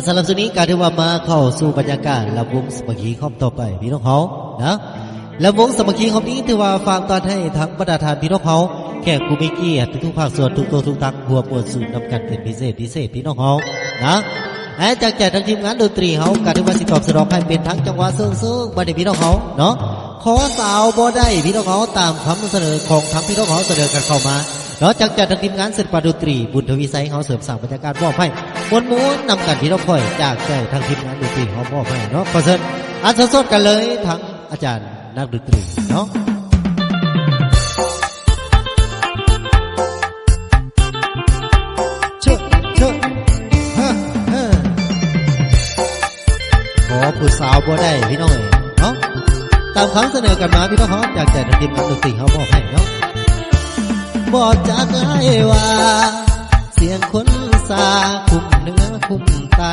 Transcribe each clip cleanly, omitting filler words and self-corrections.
สำหรับช่วงนี้การที่ว่ามาเข้าสู่บรรยากาศลำวงสมัคคีคอมต่อไปพี่น้องเขานะลำวงสมัคคีคอมนี้ถือว่าฝากตอนให้ทั้งบรรดาทานพี่น้องเขาแขกผู้มีเกียรติทุกๆภาคส่วนทุกตัวทุกทักหัวปวดสูตรนำกันเป็นพิเศษพี่น้องเขานะและจากจากทางทีมงานดนตรีเขาการที่ว่าสิตอบสนองให้เป็นทั้งจังหวะซึ่งบัดนี้พี่น้องเขาเนาะขอสาวบ่ได้พี่น้องเขาตามคำเสนอของทั้งพี่น้องเขาเสนอกันเข้ามาเนาะจากทางทีมงานศิลปะดนตรีบุญทวีไซเขาเสริมสร้างบรรยากาศมอบให้ม้วนนำกันพี่น้องคอยจากใจทางทีมงานดนตรีเขามอบให้เนาะขอเชิญอันสดๆกันเลยทั้งอาจารย์นักดนตรีเนาะขอผู้สาวบ่ได้พี่น้องเนาะตามคำเสนอกันมาพี่น้องเขาจากใจทางทีมงานดนตรีเขามอบให้เนาะบอกจากไอ้ว่าเสียงคนสาคุ้มเนื้อคุ้มไต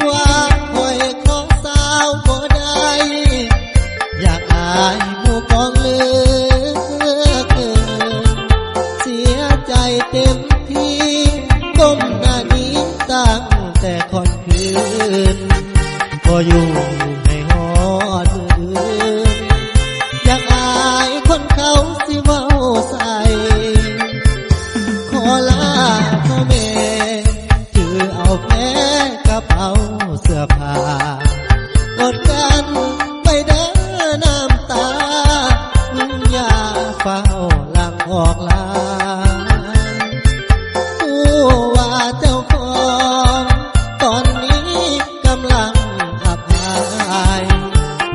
ว่าคอยของสาวบ่ได้อยากอายหมู่กองเลือกเกินเสียใจเต็มที่ก้มหน้านี้ตั้งแต่ก่อนคืนพออยู่ให้ฮอดมืออยากอายคนเขาสิเว้าใส่ขอลาพ่อแม่ถือเอาแพ้กระเป๋าเสื้อผ้าอดกันไปเด้อน้ำตามึงอย่าเฝ้าหลังออกลาผู้ว่าเจ้าของตอนนี้กำลังอับอาย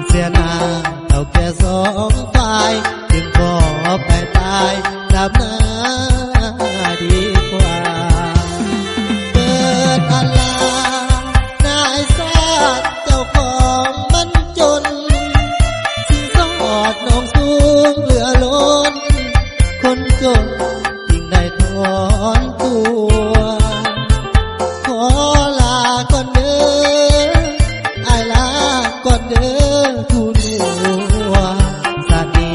เสียหน้าเท่าแก่สองฝ่ายจึงขอไปตายดับหน้าดีกว่าเปิดอัลลานายซาดเจ้าของมันจนสินสอดน้องสูงเหลือล้นคนจนจึงได้ถอนตัวขอลาก่อนเด้ออายลาก่อนเด้อทูลหัวสามี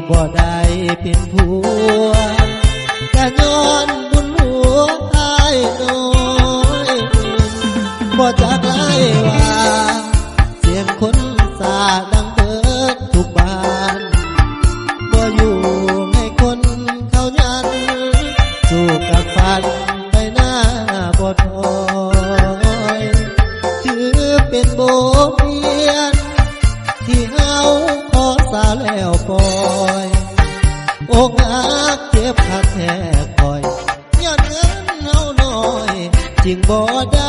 บ่ได้เป็นผัวแต่ย้อนบุญหัวอายน้อยบ่จักไล่ว่าเสียงคนสาดังเบิดทุกบ้านบ่อยู่ให้คนเขายันสู้กับฟันไปหน้าบ่ถอยถือเป็นบทเรียนที่เฮาขอสาแล้วปล่อยอกหักเจ็บคักแท้คอยยอดเงินเฮาน้อยจึงบ่ได้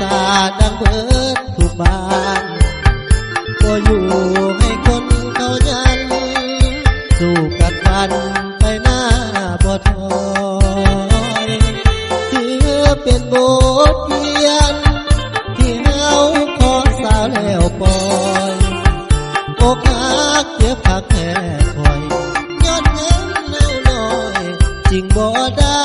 สาวดังเบิดทุกบ้านก็อยู่ให้คนเขายันสู้กัดฟันไปหน้าบ่ถอยถือเป็นบทเรียนที่เฮาขอสาวแล้วปล่อยอกหักเจ็บคักแท้คอยยอดเงินเฮาน้อยจริงบ่ได้